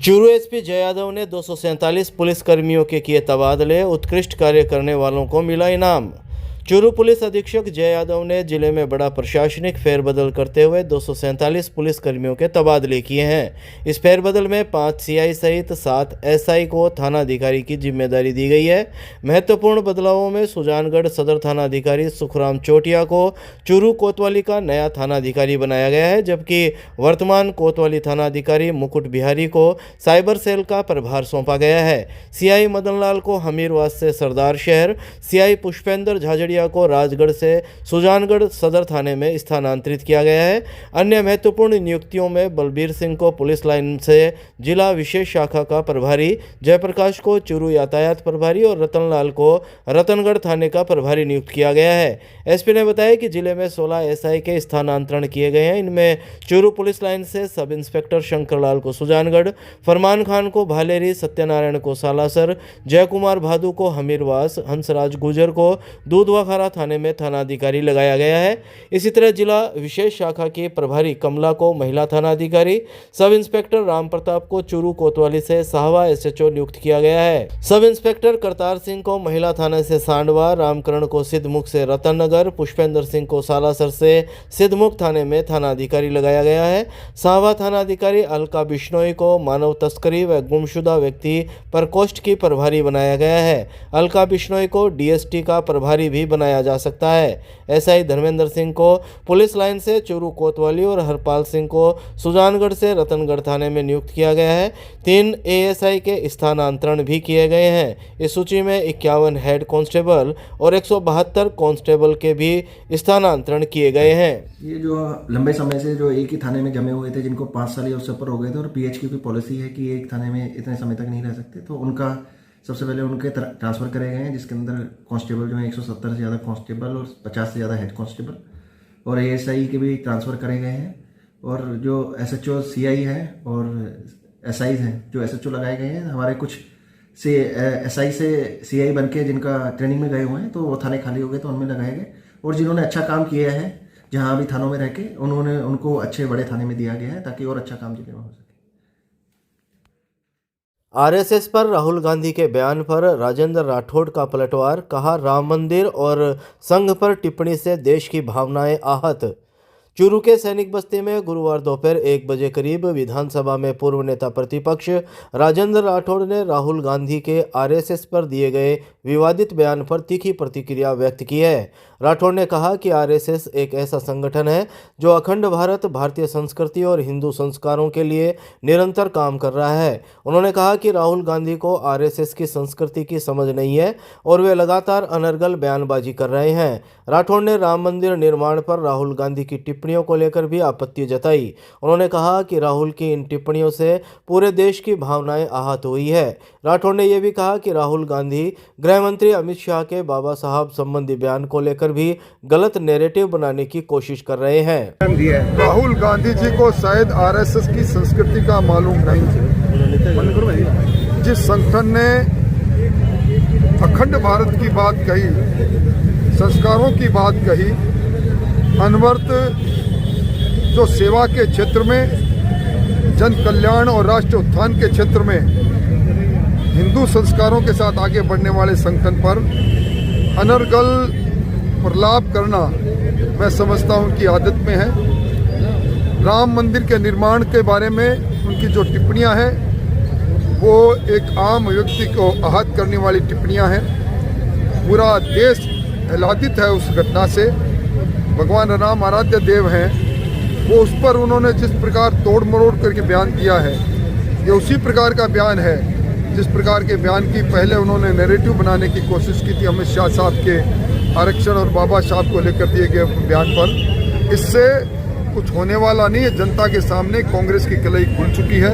Churu SP जय यादव ने 247 पुलिसकर्मियों के किए तबादले, उत्कृष्ट कार्य करने वालों को मिला इनाम। चूरू पुलिस अधीक्षक जय यादव ने जिले में बड़ा प्रशासनिक फेरबदल करते हुए 247 पुलिसकर्मियों के तबादले किए हैं। इस फेरबदल में 5 सीआई सहित 7 एसआई को थानाधिकारी की जिम्मेदारी दी गई है। महत्वपूर्ण बदलावों में सुजानगढ़ सदर थानाधिकारी सुखराम चोटिया को चूरू कोतवाली का नया थानाधिकारी बनाया गया है, जबकि वर्तमान कोतवाली थानाधिकारी मुकुट बिहारी को साइबर सेल का प्रभार सौंपा गया है। सीआई मदन लाल को हमीरवास से सरदार शहर, सीआई पुष्पेंद्र झाझड़िया को राजगढ़ से सुजानगढ़ सदर थाने में स्थानांतरित किया गया है। अन्य महत्वपूर्ण नियुक्तियों में बलबीर सिंह को पुलिस लाइन से जिला विशेष शाखा का प्रभारी, जयप्रकाश को चूरू यातायात प्रभारी और रतनलाल को रतनगढ़ थाने का प्रभारी नियुक्त किया गया है। एसपी ने बताया कि जिले में 16 एसआई के स्थानांतरण किए गए हैं। इनमें चूरू पुलिस लाइन से सब इंस्पेक्टर शंकरलाल को सुजानगढ़, फरमान खान को भालेरी, सत्यनारायण को सालासर, जयकुमार भादु को हमीरवास, हंसराज गुजर को दूधवाखारा थाने में थानाधिकारी लगाया गया है। इसी तरह जिला विशेष शाखा की प्रभारी कमला को महिला थानाधिकारी, सब इंस्पेक्टर राम प्रताप को चूरू कोतवाली से साहवा एसएचओ नियुक्त किया गया है। सब इंस्पेक्टर करतार सिंह को महिला थाने से सांडवा, रामकरण को सिद्धमुख से रतननगर, पुष्पेंद्र सिंह को सालासर से सिद्धमुख थाने में थानाधिकारी लगाया गया है। साहवा थानाधिकारी अलका बिश्नोई को मानव तस्करी व गुमशुदा व्यक्ति प्रकोष्ठ की प्रभारी बनाया गया है। अलका बिश्नोई को डीएसटी का प्रभारी भी बनाया जा सकता है। एसआई धर्मेंद्र सिंह को पुलिस लाइन से चूरू कोतवाली और हरपाल सिंह को सुजानगढ़ से रतनगढ़ थाने में नियुक्त किया गया है। 3 एएसआई के स्थानांतरण भी किए गए हैं। इस सूची में 51 हेड कांस्टेबल और 172 कांस्टेबल के भी स्थानांतरण किए गए हैं। ये जो लंबे समय से जो एक ही थाने में जमे हुए थे, जिनको 5 साल या उससे ऊपर हो गए थे और पीएचक्यू की पॉलिसी है कि एक थाने में इतने समय तक नहीं रह सकते, तो उनका सबसे पहले उनके ट्रांसफ़र करे गए हैं, जिसके अंदर कांस्टेबल जो है 170 से ज़्यादा कांस्टेबल और 50 से ज़्यादा हेड कांस्टेबल और एएसआई के भी ट्रांसफ़र करे गए हैं। और जो एसएचओ सीआई है और एसआई हैं, जो एसएचओ लगाए गए हैं, हमारे कुछ से एसआई से सीआई बन के जिनका ट्रेनिंग में गए हुए हैं, तो वो थाने खाली हो गए तो उनमें लगाए गए। और जिन्होंने अच्छा काम किया है जहाँ भी थानों में रह के, उनको अच्छे बड़े थाने में दिया गया है ताकि और अच्छा काम जिले में हो सके। आरएसएस पर राहुल गांधी के बयान पर राजेंद्र राठौड़ का पलटवार, कहा राम मंदिर और संघ पर टिप्पणी से देश की भावनाएं आहत। चूरू के सैनिक बस्ती में गुरुवार दोपहर 1 बजे करीब विधानसभा में पूर्व नेता प्रतिपक्ष राजेंद्र राठौड़ ने राहुल गांधी के आरएसएस पर दिए गए विवादित बयान पर तीखी प्रतिक्रिया व्यक्त की है। राठौड़ ने कहा कि आरएसएस एक ऐसा संगठन है जो अखंड भारत, भारतीय संस्कृति और हिंदू संस्कारों के लिए निरंतर काम कर रहा है। उन्होंने कहा कि राहुल गांधी को आरएसएस की संस्कृति की समझ नहीं है और वे लगातार अनर्गल बयानबाजी कर रहे हैं। राठौड़ ने राम मंदिर निर्माण पर राहुल गांधी की टिप्पणियों को लेकर भी आपत्ति जताई। उन्होंने कहा कि राहुल की इन टिप्पणियों से पूरे देश की भावनाएं आहत हुई है। राठौड़ ने यह भी कहा कि राहुल गांधी गृह मंत्री अमित शाह के बाबा साहब संबंधी बयान को लेकर भी गलत नैरेटिव बनाने की कोशिश कर रहे हैं। राहुल गांधी जी को शायद आरएसएस की संस्कृति का मालूम नहीं है। जिस संगठन ने अखंड भारत की बात कही, संस्कारों की बात कही, अनवरत जो सेवा के क्षेत्र में, जन कल्याण और राष्ट्र उत्थान के क्षेत्र में हिंदू संस्कारों के साथ आगे बढ़ने वाले संगठन पर अनर्गल प्रलाप करना मैं समझता हूं उनकी आदत में है। राम मंदिर के निर्माण के बारे में उनकी जो टिप्पणियां हैं वो एक आम व्यक्ति को आहत करने वाली टिप्पणियां हैं। पूरा देश आह्लादित है उस घटना से। भगवान राम आराध्य देव हैं, वो उस पर उन्होंने जिस प्रकार तोड़ मरोड़ करके बयान दिया है, ये उसी प्रकार का बयान है जिस प्रकार के बयान की पहले उन्होंने नैरेटिव बनाने की कोशिश की थी अमित शाह साहब के आरक्षण और बाबा साहब को लेकर दिए गए बयान पर। इससे कुछ होने वाला नहीं है। जनता के सामने कांग्रेस की कलई खुल चुकी है।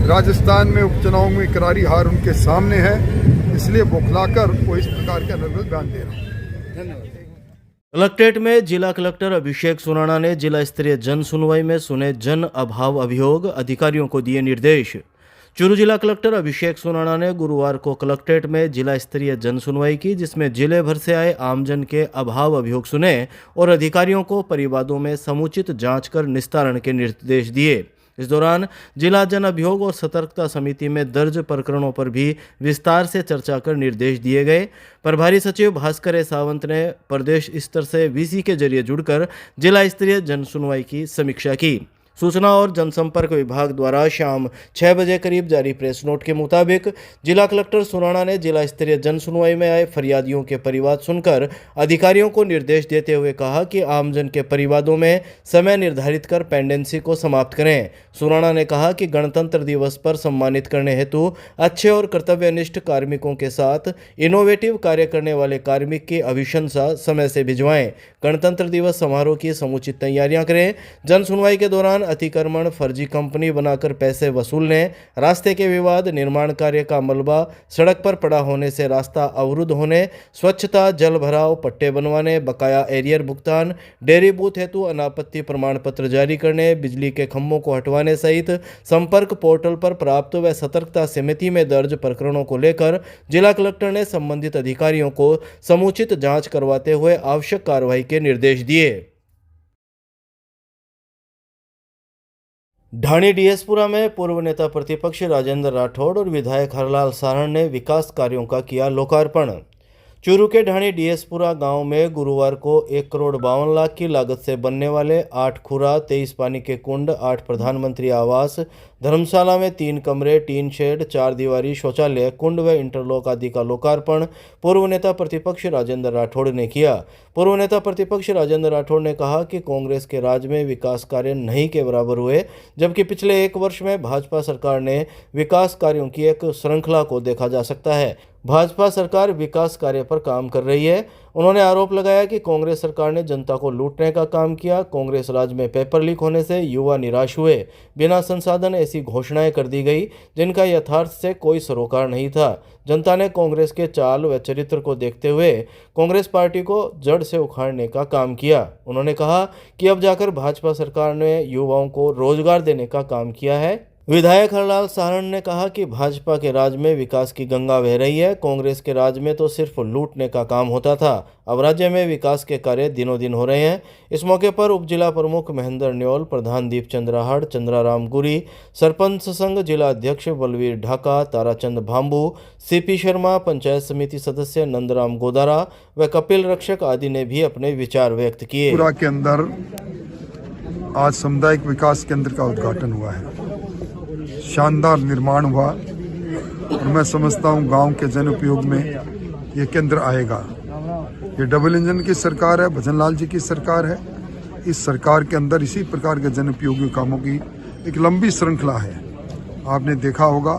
राजस्थान में उपचुनाव में करारी हार उनके सामने है, इसलिए बौखलाकर वो इस प्रकार के अनर्गल बयान दे रहे हैं। धन्यवाद। कलेक्ट्रेट में जिला कलेक्टर अभिषेक सुराणा ने जिला स्तरीय जन सुनवाई में सुने जन अभाव अभियोग, अधिकारियों को दिए निर्देश। चूरू जिला कलेक्टर अभिषेक सुराणा ने गुरुवार को कलेक्ट्रेट में जिला स्तरीय जन सुनवाई की, जिसमें जिले भर से आए आमजन के अभाव अभियोग सुने और अधिकारियों को परिवादों में समुचित जांच कर निस्तारण के निर्देश दिए। इस दौरान जिला जन अभियोग और सतर्कता समिति में दर्ज प्रकरणों पर भी विस्तार से चर्चा कर निर्देश दिए गए। प्रभारी सचिव भास्कर ए. सावंत ने प्रदेश स्तर से वीसी के जरिए जुड़कर जिला स्तरीय जन सुनवाई की समीक्षा की। सूचना और जनसंपर्क विभाग द्वारा शाम 6 बजे करीब जारी प्रेस नोट के मुताबिक जिला कलेक्टर सुराणा ने जिला स्तरीय जन सुनवाई में आए फरियादियों के परिवाद सुनकर अधिकारियों को निर्देश देते हुए कहा कि आमजन के परिवादों में समय निर्धारित कर पेंडेंसी को समाप्त करें। सुराणा ने कहा कि गणतंत्र दिवस पर सम्मानित करने हेतु अच्छे और कर्तव्यनिष्ठ कार्मिकों के साथ इनोवेटिव कार्य करने वाले कार्मिक की अभिशंसा समय से भिजवाएं। गणतंत्र दिवस समारोह की समुचित तैयारियां करें। जन सुनवाई के दौरान अतिक्रमण, फर्जी कंपनी बनाकर पैसे वसूलने, रास्ते के विवाद, निर्माण कार्य का मलबा सड़क पर पड़ा होने से रास्ता अवरुद्ध होने, स्वच्छता, जल भराव, पट्टे बनवाने, बकाया एरियर भुगतान, डेयरी बूथ हेतु अनापत्ति प्रमाण पत्र जारी करने, बिजली के खंभों को हटवाने सहित संपर्क पोर्टल पर प्राप्त व सतर्कता समिति में दर्ज प्रकरणों को लेकर जिला कलेक्टर ने संबंधित अधिकारियों को समुचित जांच करवाते हुए आवश्यक कार्रवाई के निर्देश दिए। ढाणी डीएसपुरा में पूर्व नेता प्रतिपक्ष राजेंद्र राठौड़ और विधायक हरलाल सारण ने विकास कार्यों का किया लोकार्पण। चूरू के ढाणी डीएसपुरा गांव में गुरुवार को 1 करोड़ 52 लाख की लागत से बनने वाले 8 खुरा, 23 पानी के कुंड, 8 प्रधानमंत्री आवास, धर्मशाला में 3 कमरे, टीन शेड, 4 दीवारी शौचालय, कुंड व इंटरलॉक आदि का लोकार्पण पूर्व नेता प्रतिपक्ष राजेंद्र राठौड़ ने किया। पूर्व नेता प्रतिपक्ष राजेंद्र राठौड़ ने कहा कि कांग्रेस के राज में विकास कार्य नहीं के बराबर हुए, जबकि पिछले 1 वर्ष में भाजपा सरकार ने विकास कार्यों की एक श्रृंखला को देखा जा सकता है। भाजपा सरकार विकास कार्य पर काम कर रही है। उन्होंने आरोप लगाया कि कांग्रेस सरकार ने जनता को लूटने का काम किया। कांग्रेस राज में पेपर लीक होने से युवा निराश हुए। बिना संसाधन ऐसी घोषणाएं कर दी गई जिनका यथार्थ से कोई सरोकार नहीं था। जनता ने कांग्रेस के चाल व चरित्र को देखते हुए कांग्रेस पार्टी को जड़ से उखाड़ने का काम किया। उन्होंने कहा कि अब जाकर भाजपा सरकार ने युवाओं को रोजगार देने का काम किया है। विधायक हरलाल सारण ने कहा कि भाजपा के राज में विकास की गंगा बह रही है। कांग्रेस के राज में तो सिर्फ लूटने का काम होता था। अब राज्य में विकास के कार्य दिनों दिन हो रहे हैं। इस मौके पर उपजिला प्रमुख महेंद्र न्योल, प्रधान दीप चंद्राहड़, चंद्राराम गुरी, सरपंच संघ जिला अध्यक्ष बलवीर ढाका, ताराचंद भांबू, सीपी शर्मा, पंचायत समिति सदस्य नंदराम गोदारा व कपिल रक्षक आदि ने भी अपने विचार व्यक्त किए। पूरा के अंदर आज सामुदायिक विकास केंद्र का उद्घाटन हुआ है। शानदार निर्माण हुआ और मैं समझता हूँ गांव के जन उपयोग में ये केंद्र आएगा। ये डबल इंजन की सरकार है, भजनलाल जी की सरकार है। इस सरकार के अंदर इसी प्रकार के जन उपयोगी कामों की एक लंबी श्रृंखला है। आपने देखा होगा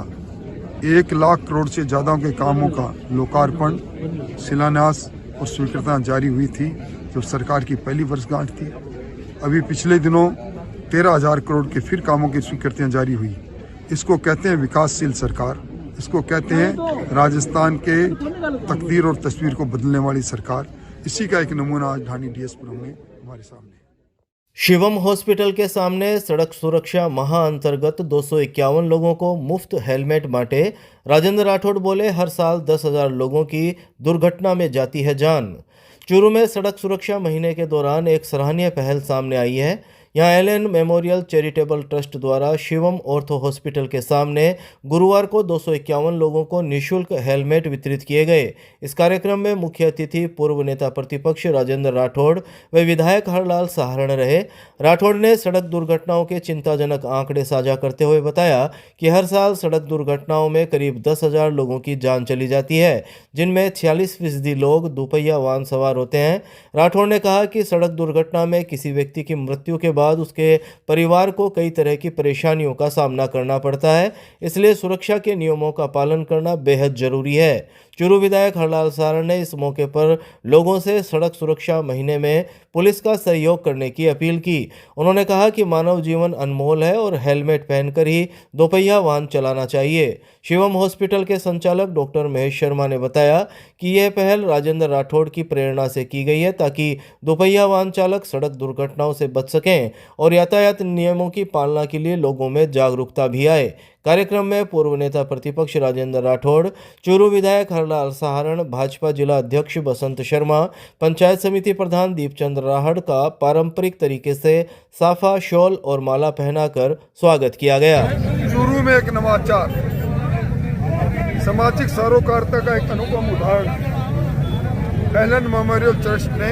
1 लाख करोड़ से ज़्यादा के कामों का लोकार्पण, शिलान्यास और स्वीकृतियाँ जारी हुई थी जब सरकार की पहली वर्षगांठ थी। अभी पिछले दिनों 13,000 करोड़ के फिर कामों की स्वीकृतियाँ जारी हुई। इसको कहते हैं विकासशील सरकार। इसको कहते हैं राजस्थान के तकदीर और तस्वीर को बदलने वाली सरकार। इसी का एक नमूना आज ढाणी डीएसपुरा में हमारे सामने। शिवम हॉस्पिटल के सामने सड़क सुरक्षा माह अंतर्गत 251 लोगों को मुफ्त हेलमेट बांटे। राजेंद्र राठौड़ बोले, हर साल 10,000 लोगों की दुर्घटना में जाती है जान। चूरू में सड़क सुरक्षा महीने के दौरान एक सराहनीय पहल सामने आई है। यहाँ एलएन मेमोरियल चैरिटेबल ट्रस्ट द्वारा शिवम ऑर्थो हॉस्पिटल के सामने गुरुवार को 251 लोगों को निःशुल्क हेलमेट वितरित किए गए। इस कार्यक्रम में मुख्य अतिथि पूर्व नेता प्रतिपक्ष राजेंद्र राठौड़ व विधायक हरलाल सारण रहे। राठौड़ ने सड़क दुर्घटनाओं के चिंताजनक आंकड़े साझा करते हुए बताया कि हर साल सड़क दुर्घटनाओं में करीब 10,000 लोगों की जान चली जाती है, जिनमें 46% लोग दोपहिया वाहन सवार होते हैं। राठौड़ ने कहा कि सड़क दुर्घटना में किसी व्यक्ति की मृत्यु के बाद उसके परिवार को कई तरह की परेशानियों का सामना करना पड़ता है, इसलिए सुरक्षा के नियमों का पालन करना बेहद जरूरी है। चूरू विधायक हरलाल सारण ने इस मौके पर लोगों से सड़क सुरक्षा महीने में पुलिस का सहयोग करने की अपील की। उन्होंने कहा कि मानव जीवन अनमोल है और हेलमेट पहनकर ही दोपहिया वाहन चलाना चाहिए। शिवम हॉस्पिटल के संचालक डॉक्टर महेश शर्मा ने बताया कि यह पहल राजेंद्र राठौड़ की प्रेरणा से की गई है ताकि दोपहिया वाहन चालक सड़क दुर्घटनाओं से बच सकें और यातायात नियमों की पालना के लिए लोगों में जागरूकता भी आए। कार्यक्रम में पूर्व नेता प्रतिपक्ष राजेंद्र राठौड़, चूरू विधायक हरलाल सहारण, भाजपा जिला अध्यक्ष बसंत शर्मा, पंचायत समिति प्रधान दीपचंद राहड़ का पारंपरिक तरीके से साफा, शॉल और माला पहनाकर स्वागत किया गया। चूरू में एक नवाचार, सामाजिक सरोकारिता का एक अनुपम उदाहरण एलन मेमोरियल ट्रस्ट ने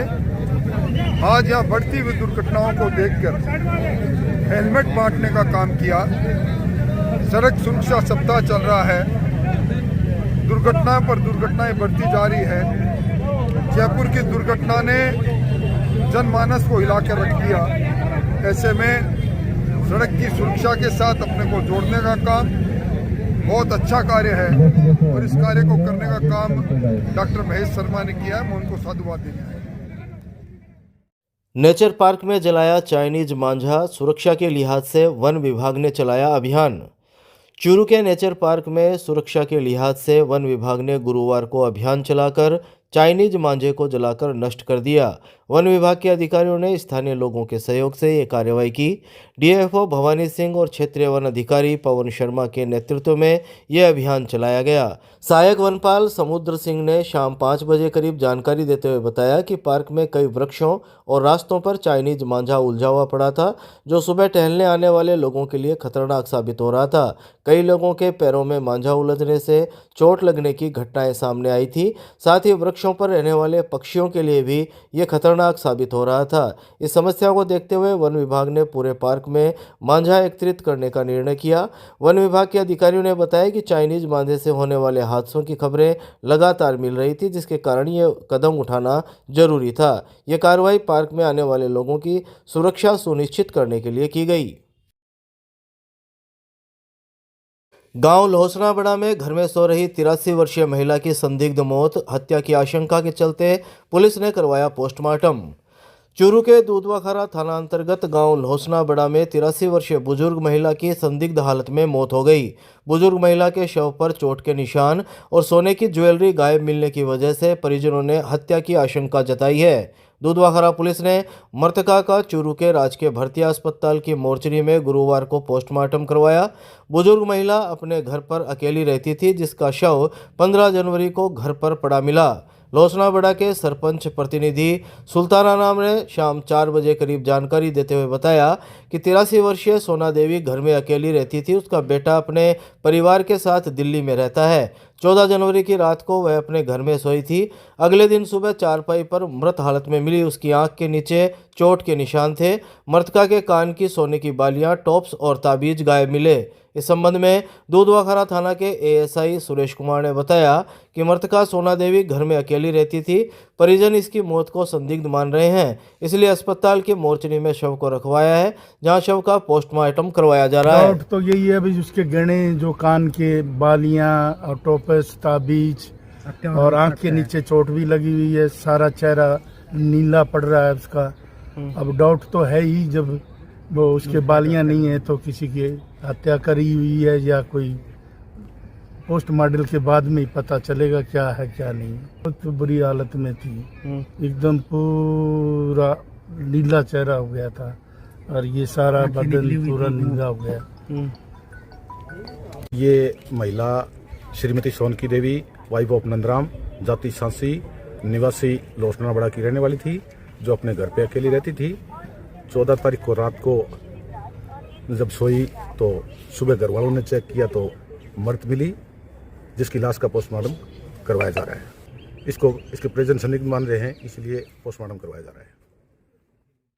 आज यहाँ बढ़ती हुई दुर्घटनाओं को देखकर हेलमेट बांटने का काम किया। सड़क सुरक्षा सप्ताह चल रहा है, दुर्घटना पर दुर्घटनाएं बढ़ती जा रही है। जयपुर की दुर्घटना ने जनमानस को हिला कर रख दिया। ऐसे में सड़क की सुरक्षा के साथ अपने को जोड़ने का काम बहुत अच्छा कार्य है और इस कार्य को करने का काम डॉक्टर महेश शर्मा ने किया है। मैं उनको साधुवाद देना है। नेचर पार्क में जलाया चाइनीज मांझा, सुरक्षा के लिहाज से वन विभाग ने चलाया अभियान। चूरू के नेचर पार्क में सुरक्षा के लिहाज से वन विभाग ने गुरुवार को अभियान चलाकर चाइनीज मांझे को जलाकर नष्ट कर दिया। वन विभाग के अधिकारियों ने स्थानीय लोगों के सहयोग से ये कार्रवाई की। डीएफओ भवानी सिंह और क्षेत्रीय वन अधिकारी पवन शर्मा के नेतृत्व में यह अभियान चलाया गया। सहायक वनपाल समुद्र सिंह ने शाम 5 बजे करीब जानकारी देते हुए बताया कि पार्क में कई वृक्षों और रास्तों पर चाइनीज मांझा उलझा हुआ पड़ा था, जो सुबह टहलने आने वाले लोगों के लिए खतरनाक साबित हो रहा था। कई लोगों के पैरों में मांझा उलझने से चोट लगने की घटनाएं सामने आई थी। साथ ही वृक्षों पर रहने वाले पक्षियों के लिए भी ये खतरनाक साबित हो रहा था। इस समस्या को देखते हुए वन विभाग ने पूरे पार्क में मांझा एकत्रित करने का निर्णय किया। वन विभाग के अधिकारियों ने बताया कि चाइनीज मांझे से होने वाले हादसों की खबरें लगातार मिल रही थी, जिसके कारण ये कदम उठाना जरूरी था। ये कार्रवाई पार्क में आने वाले लोगों की सुरक्षा सुनिश्चित करने के लिए की गई। गांव लोहसनाबड़ा में घर में सो रही 83 वर्षीय महिला की संदिग्ध मौत, हत्या की आशंका के चलते पुलिस ने करवाया पोस्टमार्टम। चूरू के दूधवाखारा थाना अंतर्गत गांव लोहसनाबड़ा में 83 वर्षीय बुजुर्ग महिला की संदिग्ध हालत में मौत हो गई। बुजुर्ग महिला के शव पर चोट के निशान और सोने की ज्वेलरी गायब मिलने की वजह से परिजनों ने हत्या की आशंका जताई है। दूधवाखारा पुलिस ने मृतका का चूरू के राजकीय भर्ती अस्पताल की मोर्चरी में गुरुवार को पोस्टमार्टम करवाया। बुजुर्ग महिला अपने घर पर अकेली रहती थी, जिसका शव 15 जनवरी को घर पर पड़ा मिला। लोहसनाबड़ा के सरपंच प्रतिनिधि सुल्ताना नाम ने शाम 4 बजे करीब जानकारी देते हुए बताया कि 83 वर्षीय सोना देवी घर में अकेली रहती थी। उसका बेटा अपने परिवार के साथ दिल्ली में रहता है। 14 जनवरी की रात को वह अपने घर में सोई थी। अगले दिन सुबह चारपाई पर मृत हालत में मिली। उसकी आंख के नीचे चोट के निशान थे। मृतका के कान की सोने की बालियां, टॉप्स और ताबीज गायब मिले। इस संबंध में दूधवाखारा थाना के एएसआई सुरेश कुमार ने बताया कि मृतका सोना देवी घर में अकेली रहती थी। परिजन इसकी मौत को संदिग्ध मान रहे हैं, इसलिए अस्पताल की मोर्चरी में शव को रखवाया है, जहां शव का पोस्टमार्टम करवाया जा रहा है। तो यही है अभी उसके गहने, जो कान के बालियां और टोपस, ताबीज और आंख के नीचे चोट भी लगी हुई है। सारा चेहरा नीला पड़ रहा है उसका। अब डाउट तो है ही, जब वो उसके बालियां नहीं है तो किसी की हत्या करी हुई है या कोई पोस्टमार्टम के बाद में ही पता चलेगा क्या है क्या नहीं। बहुत बुरी हालत में थी, एकदम पूरा नीला चेहरा हो गया था और ये सारा बदन पूरा नीला हो गया। ये महिला श्रीमती सोनकी देवी, वाइफ ऑफ नंदराम, जाति सांसी, निवासी लोहसनाबड़ा की रहने वाली थी, जो अपने घर पे अकेली रहती थी। 14 तारीख को रात को जब सोई तो सुबह घर वालों ने चेक किया तो मृत मिली, जिसकी लाश का पोस्टमार्टम करवाया जा रहा है। इसके परिजन संदिग्ध मान रहे हैं, इसलिए पोस्टमार्टम करवाया जा रहा है।